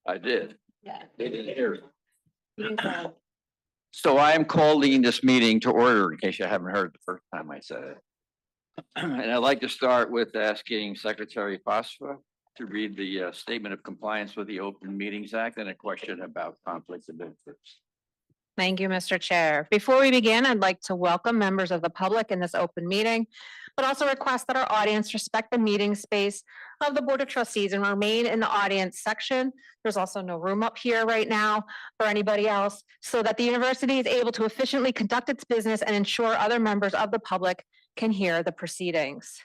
I did. Yeah. They didn't hear it. Meeting's on. So I am calling this meeting to order in case you haven't heard the first time I said it. And I'd like to start with asking Secretary Fosfa to read the statement of compliance with the Open Meetings Act and a question about conflicts of interest. Thank you, Mr. Chair. Before we begin, I'd like to welcome members of the public in this open meeting, but also request that our audience respect the meeting space of the Board of Trustees and remain in the audience section. There's also no room up here right now for anybody else, so that the university is able to efficiently conduct its business and ensure other members of the public can hear the proceedings.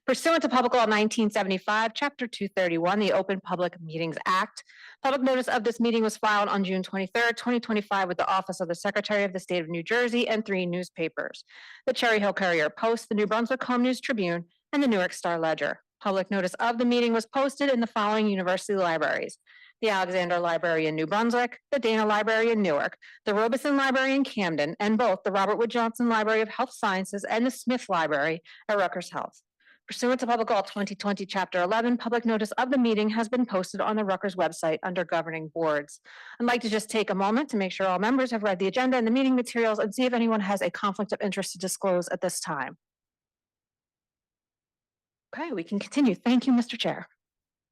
Pursuant to Public Law 1975, Chapter 231, the Open Public Meetings Act, public notice of this meeting was filed on June 23rd, 2025 with the Office of the Secretary of the State of New Jersey and 3 newspapers: the Cherry Hill Courier Post, the New Brunswick Home News Tribune, and the Newark Star Ledger. Public notice of the meeting was posted in the following university libraries: the Alexander Library in New Brunswick, the Dana Library in Newark, the Robeson Library in Camden, and both the Robert Wood Johnson Library of Health Sciences and the Smith Library at Rutgers Health. Pursuant to Public Law 2020, Chapter 11, public notice of the meeting has been posted on the Rutgers website under governing boards. I'd like to just take a moment to make sure all members have read the agenda and the meeting materials and see if anyone has a conflict of interest to disclose at this time. Okay, we can continue. Thank you, Mr. Chair.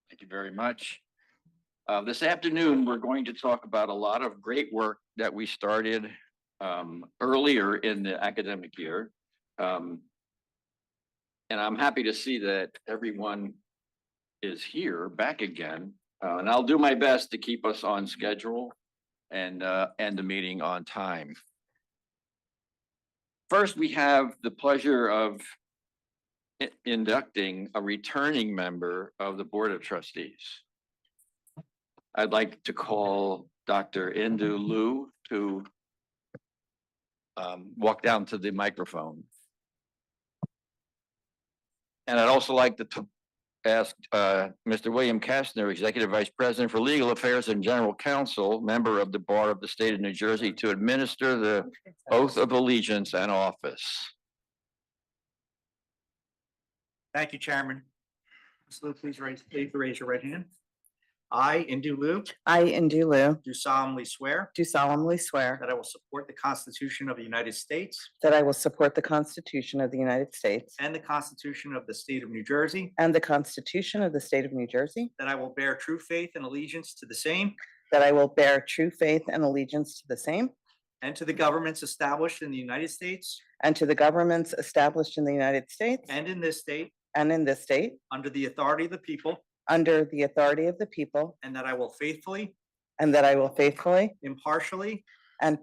Thank you very much. This afternoon, we're going to talk about a lot of great work that we started earlier in the academic year. And I'm happy to see that everyone is here back again. And I'll do my best to keep us on schedule and end the meeting on time. First, we have the pleasure of inducting a returning member of the Board of Trustees. I'd like to call Dr. Indu Liu to walk down to the microphone. And I'd also like to ask Mr. William Kastner, Executive Vice President for Legal Affairs and General Counsel, member of the Bar of the State of New Jersey, to administer the oath of allegiance and office. Thank you, Chairman. Ms. Liu, please raise your right hand. I, Indu Liu, do solemnly swear that I will support the Constitution of the United States that I will support the Constitution of the United States and the Constitution of the State of New Jersey, and the Constitution of the State of New Jersey, that I will bear true faith and allegiance to the same that I will bear true faith and allegiance to the same and to the governments established in the United States and to the governments established in the United States and in this state and in this state under the authority of the people, under the authority of the people, and that I will faithfully, impartially, and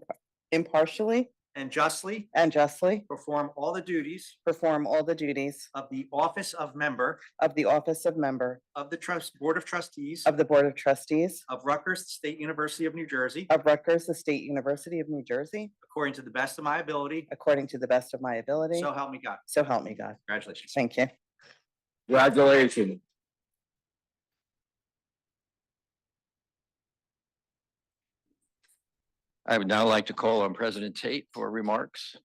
justly and justly perform all the duties perform all the duties of the office of member of the office of member of the Board of Trustees of the Board of Trustees of Rutgers State University of New Jersey, of Rutgers, the State University of New Jersey, according to the best of my ability. according to the best of my ability. So help me God. So help me God. Congratulations. Thank you. Congratulations. I would now like to call on President Tate for remarks.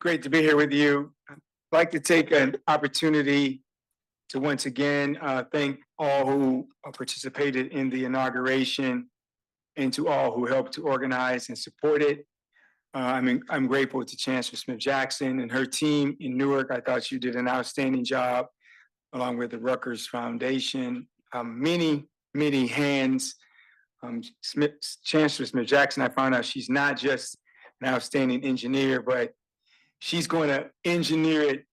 Great to be here with you. I'd like to take an opportunity to once again thank all who participated in the inauguration and to all who helped to organize and support it. I'm grateful to Chancellor Smith-Jackson and her team in Newark. I thought you did an outstanding job, along with the Rutgers Foundation. Many hands. Chancellor Smith-Jackson, I found out she's not just an outstanding engineer, but she's going to engineer it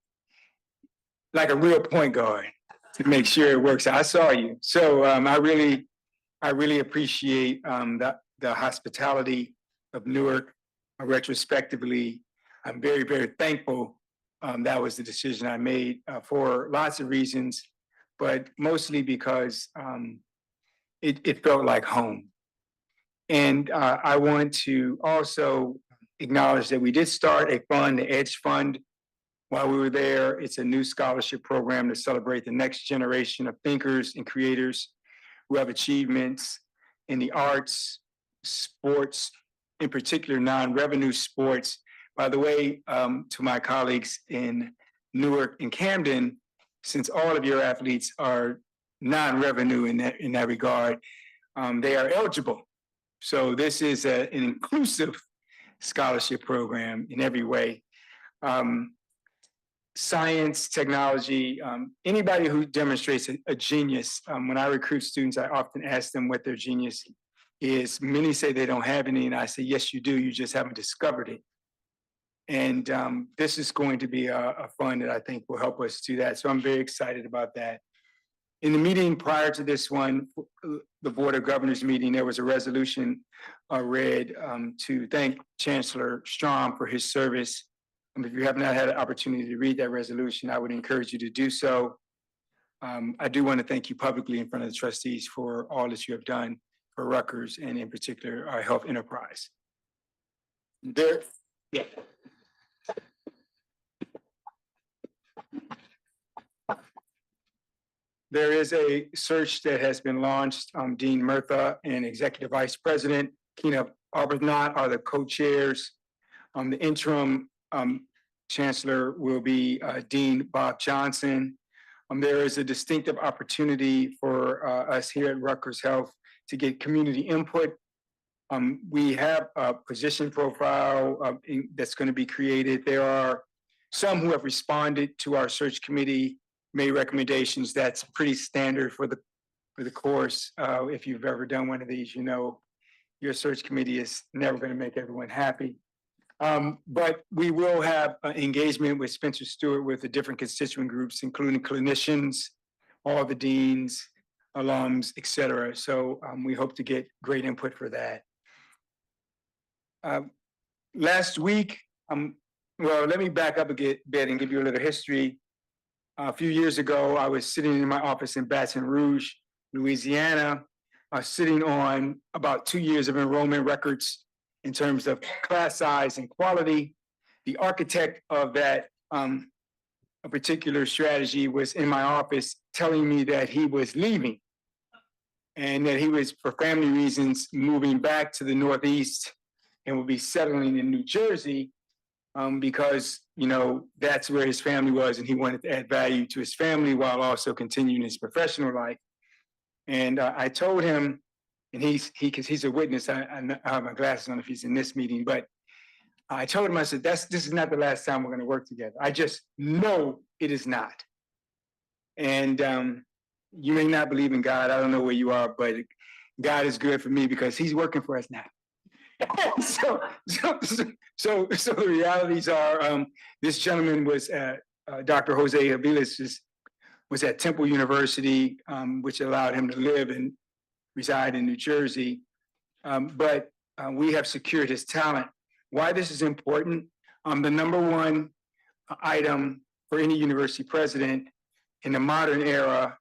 like a real point guard to make sure it works out. I saw you. So I really appreciate the hospitality of Newark. Retrospectively, I'm very, very thankful that was the decision I made for lots of reasons, but mostly because it felt like home. And I want to also acknowledge that we did start a fund, the EDGE Fund, while we were there. It's a new scholarship program to celebrate the next generation of thinkers and creators who have achievements in the arts, sports, in particular non-revenue sports. By the way, to my colleagues in Newark and Camden, since all of your athletes are non-revenue in that regard, they are eligible. So this is an inclusive scholarship program in every way. Science, technology, anybody who demonstrates a genius. When I recruit students, I often ask them what their genius is. Many say they don't have any, and I say, yes, you do, you just haven't discovered it. And this is going to be a fund that I think will help us do that. So I'm very excited about that. In the meeting prior to this one, the Board of Governors meeting, there was a resolution read to thank Chancellor Strom for his service. If you have not had an opportunity to read that resolution, I would encourage you to do so. I do want to thank you publicly in front of the trustees for all that you have done for Rutgers and in particular our health enterprise. Yeah. There is a search that has been launched. Dean Murtha and Executive Vice President Keena Arbuthnot are the co-chairs. The interim chancellor will be Dean Bob Johnson. There is a distinctive opportunity for us here at Rutgers Health to get community input. We have a position profile that's going to be created. There are some who have responded to our search committee, made recommendations. That's pretty standard for the course. If you've ever done one of these, you know your search committee is never going to make everyone happy. But we will have engagement with Spencer Stewart with the different constituent groups, including clinicians, all the deans, alums, et cetera. So we hope to get great input for that. Last week, well, let me back up a bit and give you a little history. A few years ago, I was sitting in my office in Baton Rouge, Louisiana, sitting on about 2 years of enrollment records in terms of class size and quality. The architect of that a particular strategy was in my office telling me that he was leaving and that he was, for family reasons, moving back to the Northeast and would be settling in New Jersey because, you know, that's where his family was and he wanted to add value to his family while also continuing his professional life. And I told him, and because he's a witness, I have my glasses on if he's in this meeting, but I told him, I said, this is not the last time we're going to work together. I just know it is not. And you may not believe in God. I don't know where you are, but God is good for me because he's working for us now. So the realities are, this gentleman was Dr. Jose Aviles was at Temple University, which allowed him to live and reside in New Jersey. But we have secured his talent. Why this is important, the number one item for any university president in the modern era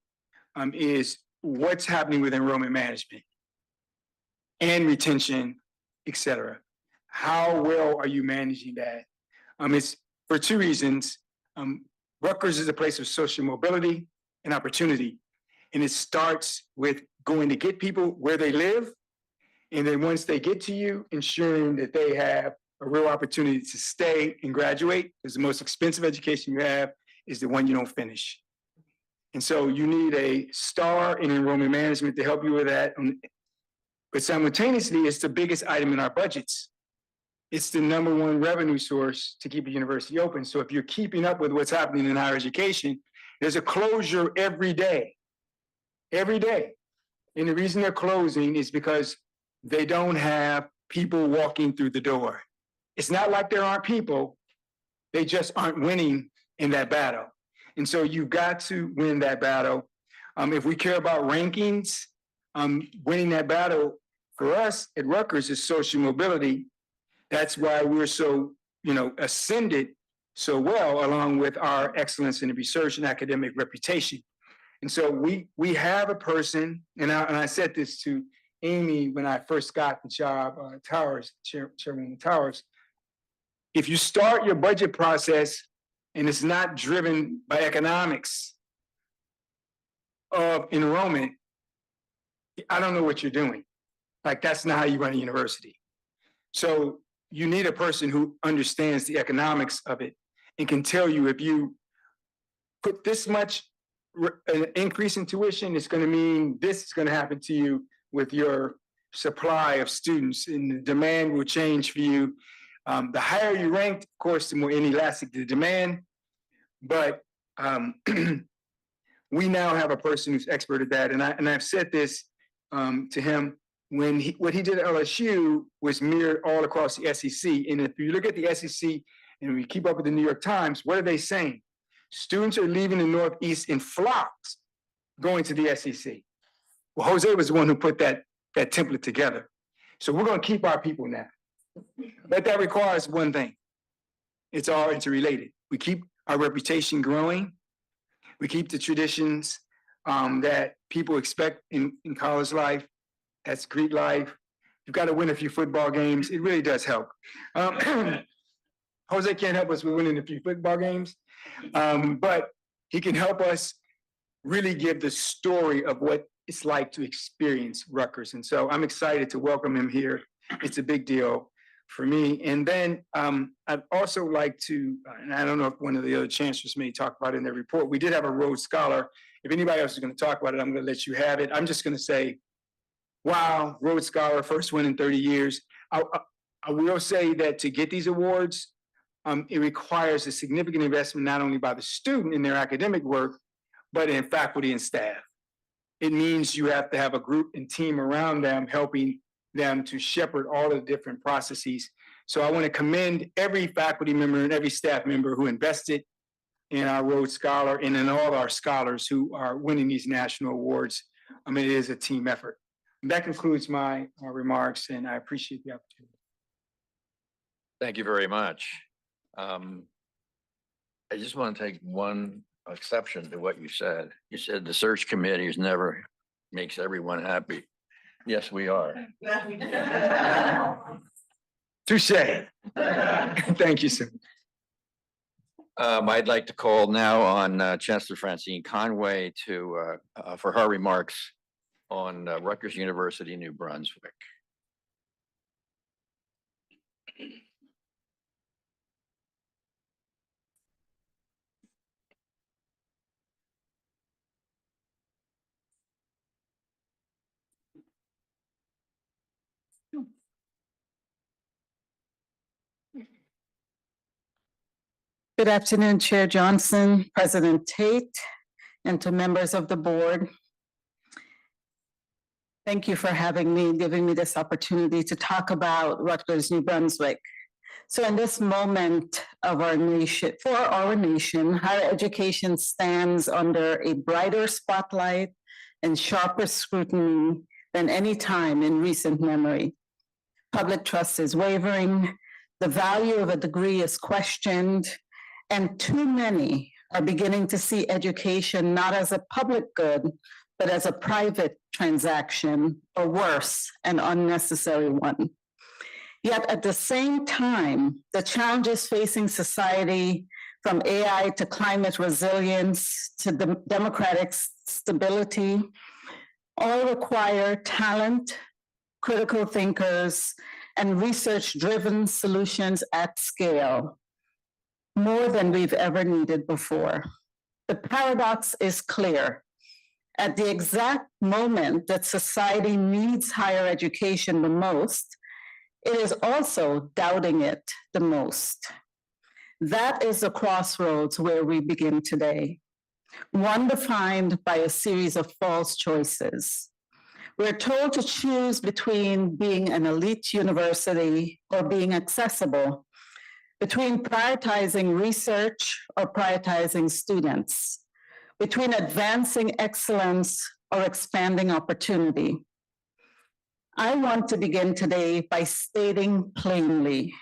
is what's happening with enrollment management and retention, et cetera. How well are you managing that? It's for two reasons. Rutgers is a place of social mobility and opportunity. And it starts with going to get people where they live. And then once they get to you, ensuring that they have a real opportunity to stay and graduate, because the most expensive education you have is the one you don't finish. And so you need a star in enrollment management to help you with that. But simultaneously, it's the biggest item in our budgets. It's the number one revenue source to keep a university open. So if you're keeping up with what's happening in higher education, there's a closure every day. Every day. And the reason they're closing is because they don't have people walking through the door. It's not like there aren't people, they just aren't winning in that battle. And so you've got to win that battle. If we care about rankings, winning that battle for us at Rutgers is social mobility. That's why we're so, ascended so well, along with our excellence in research and academic reputation. And so we have a person, and I said this to Amy when I first got the job, Chairwoman Towers. If you start your budget process and it's not driven by economics of enrollment, I don't know what you're doing. Like, that's not how you run a university. So you need a person who understands the economics of it and can tell you if you put this much an increase in tuition, it's going to mean this is going to happen to you with your supply of students, and the demand will change for you. The higher you ranked, of course, the more inelastic the demand. But we now have a person who's expert at that, and I've said this to him. What he did at LSU was mirrored all across the SEC. And if you look at the SEC and we keep up with the New York Times, what are they saying? Students are leaving the Northeast in flocks, going to the SEC. Well, Jose was the one who put that template together. So we're going to keep our people now. But that requires one thing. It's all interrelated. We keep our reputation growing. We keep the traditions that people expect in college life. That's Greek life. You've got to win a few football games. It really does help. Jose can't help us with winning a few football games, but he can help us really give the story of what it's like to experience Rutgers. And so I'm excited to welcome him here. It's a big deal for me. And then I'd also like to, and I don't know if one of the other chancellors may talk about it in their report, we did have a Rhodes Scholar. If anybody else is going to talk about it, I'm going to let you have it. I'm just going to say, wow, Rhodes Scholar, first one in 30 years. I will say that to get these awards, it requires a significant investment, not only by the student in their academic work, but in faculty and staff. It means you have to have a group and team around them, helping them to shepherd all of the different processes. So I want to commend every faculty member and every staff member who invested in our Rhodes Scholar and in all our scholars who are winning these national awards. I mean, it is a team effort. And that concludes my remarks, and I appreciate the opportunity. Thank you very much. I just want to take one exception to what you said. You said the search committees never makes everyone happy. Yes, we are. Touche. Thank you, sir. I'd like to call now on Chancellor Francine Conway to for her remarks on Rutgers University, New Brunswick. Good afternoon, Chair Johnson, President Tate, and to members of the board. Thank you for having me, giving me this opportunity to talk about Rutgers, New Brunswick. So in this moment of our nation, for our nation, higher education stands under a brighter spotlight and sharper scrutiny than any time in recent memory. Public trust is wavering, the value of a degree is questioned, and too many are beginning to see education not as a public good, but as a private transaction, or worse, an unnecessary one. Yet at the same time, the challenges facing society, from AI to climate resilience to democratic stability, all require talent, critical thinkers, and research-driven solutions at scale, more than we've ever needed before. The paradox is clear. At the exact moment that society needs higher education the most, it is also doubting it the most. That is the crossroads where we begin today, one defined by a series of false choices. We're told to choose between being an elite university or being accessible, between prioritizing research or prioritizing students, between advancing excellence or expanding opportunity. I want to begin today by stating plainly,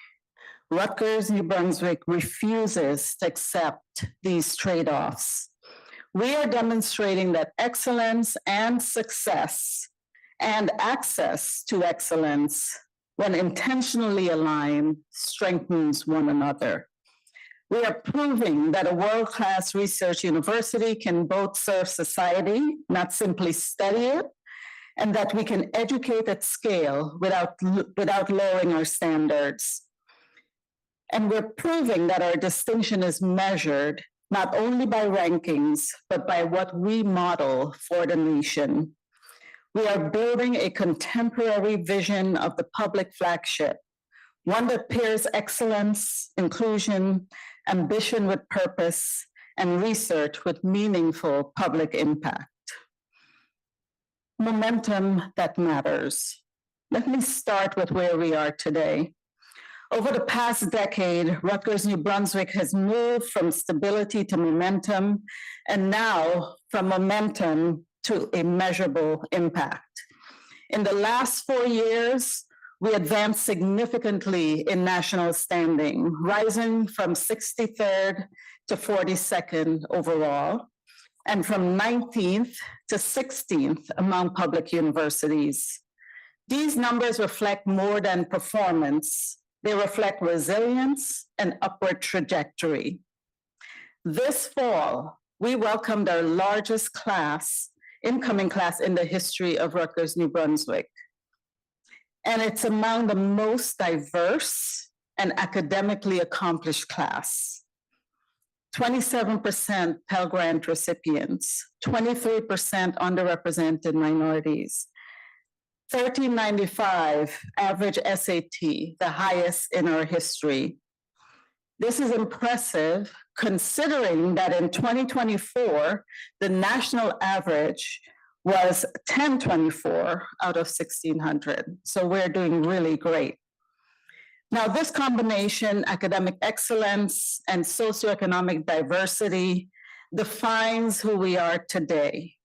Rutgers, New Brunswick refuses to accept these trade-offs. We are demonstrating that excellence and success and access to excellence, when intentionally aligned, strengthens one another. We are proving that a world-class research university can both serve society, not simply study it, and that we can educate at scale without lowering our standards. And we're proving that our distinction is measured not only by rankings, but by what we model for the nation. We are building a contemporary vision of the public flagship, one that pairs excellence, inclusion, ambition with purpose, and research with meaningful public impact. Momentum that matters. Let me start with where we are today. Over the past decade, Rutgers New Brunswick has moved from stability to momentum, and now from momentum to a measurable impact. In the last 4 years, we advanced significantly in national standing, rising from 63rd to 42nd overall, and from 19th to 16th among public universities. These numbers reflect more than performance. They reflect resilience and upward trajectory. This fall, we welcomed our largest incoming class in the history of Rutgers New Brunswick. And it's among the most diverse and academically accomplished class. 27% Pell Grant recipients, 23% underrepresented minorities, 1395 average SAT, the highest in our history. This is impressive considering that in 2024, the national average was 1024 out of 1600. So we're doing really great. Now, this combination, academic excellence and socioeconomic diversity, defines who we are today.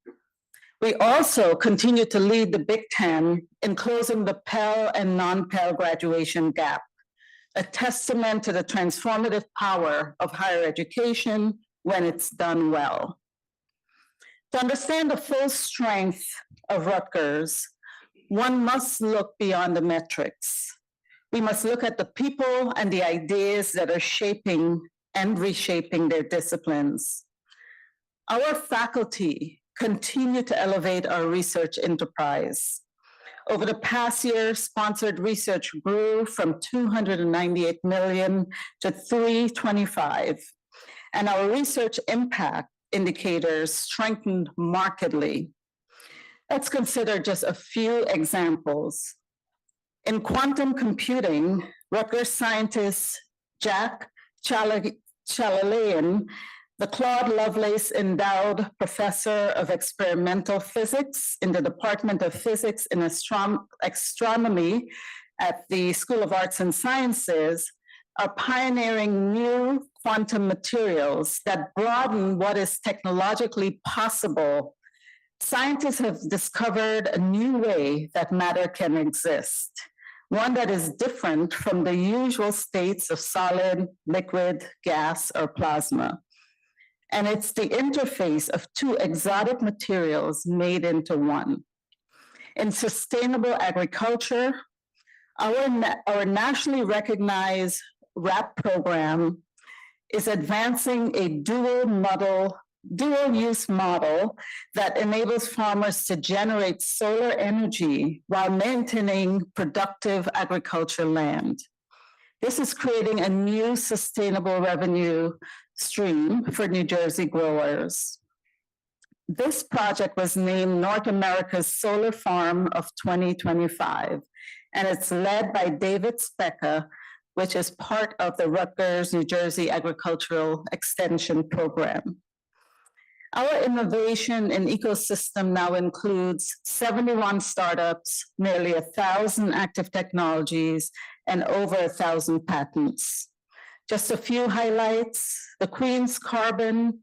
We also continue to lead the Big Ten in closing the Pell and non-Pell graduation gap, a testament to the transformative power of higher education when it's done well. To understand the full strength of Rutgers, one must look beyond the metrics. We must look at the people and the ideas that are shaping and reshaping their disciplines. Our faculty continue to elevate our research enterprise. Over the past year, sponsored research grew from 298 million to 325, and our research impact indicators strengthened markedly. Let's consider just a few examples. In quantum computing, Rutgers scientist Jack Chalalayan, the Claude Lovelace Endowed Professor of Experimental Physics in the Department of Physics and Astronomy at the School of Arts and Sciences, are pioneering new quantum materials that broaden what is technologically possible. Scientists have discovered a new way that matter can exist, one that is different from the usual states of solid, liquid, gas, or plasma. And it's the interface of two exotic materials made into one. In sustainable agriculture, our nationally recognized RAP program is advancing a dual-use model that enables farmers to generate solar energy while maintaining productive agricultural land. This is creating a new sustainable revenue stream for New Jersey growers. This project was named North America's Solar Farm of 2025, and it's led by David Specka, which is part of the Rutgers, New Jersey Agricultural Extension Program. Our innovation and ecosystem now includes 71 startups, nearly 1,000 active technologies, and over 1,000 patents. Just a few highlights. The Queen's Carbon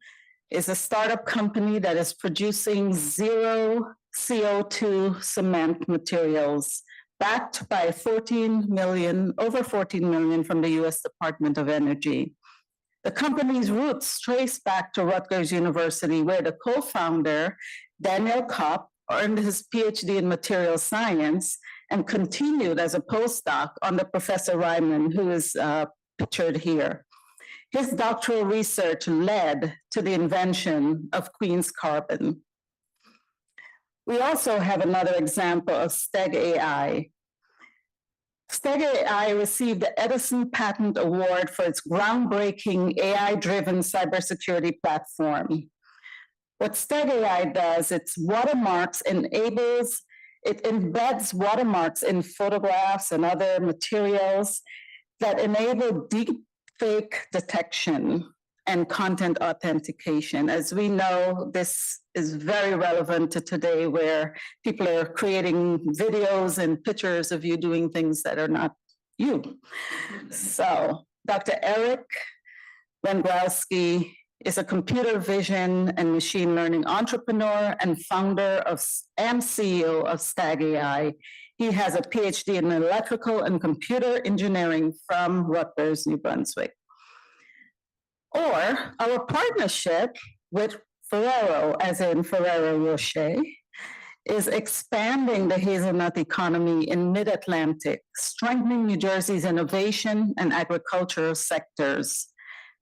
is a startup company that is producing zero CO2 cement materials, backed by over 14 million from the US Department of Energy. The company's roots trace back to Rutgers University, where the co-founder, Daniel Kopp, earned his PhD in material science and continued as a postdoc under Professor Ryman, who is pictured here. His doctoral research led to the invention of Queen's Carbon. We also have another example of STEG AI. Stagger AI received the Edison Patent Award for its groundbreaking AI-driven cybersecurity platform. What Stagger AI does, it embeds watermarks in photographs and other materials that enable deep fake detection and content authentication. As we know, this is very relevant to today where people are creating videos and pictures of you doing things that are not you. So Dr. Eric Wenglowski is a computer vision and machine learning entrepreneur and founder and CEO of Stag AI. He has a PhD in electrical and computer engineering from Rutgers, New Brunswick. Or our partnership with Ferrero, as in Ferrero Rocher, is expanding the hazelnut economy in Mid-Atlantic, strengthening New Jersey's innovation and agricultural sectors.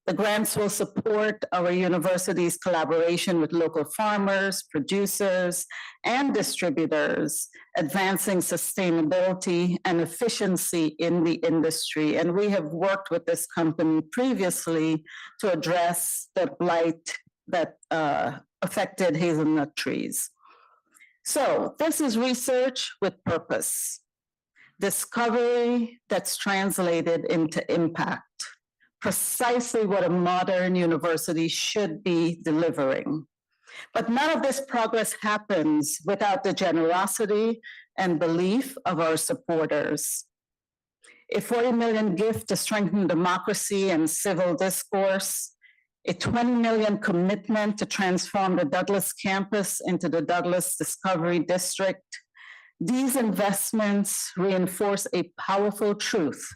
The grants will support our university's collaboration with local farmers, producers, and distributors, advancing sustainability and efficiency in the industry. And we have worked with this company previously to address the blight that affected hazelnut trees. So this is research with purpose, discovery that's translated into impact. Precisely what a modern university should be delivering. But none of this progress happens without the generosity and belief of our supporters. A $40 million gift to strengthen democracy and civil discourse, a $20 million commitment to transform the Douglas campus into the Douglas Discovery District. These investments reinforce a powerful truth.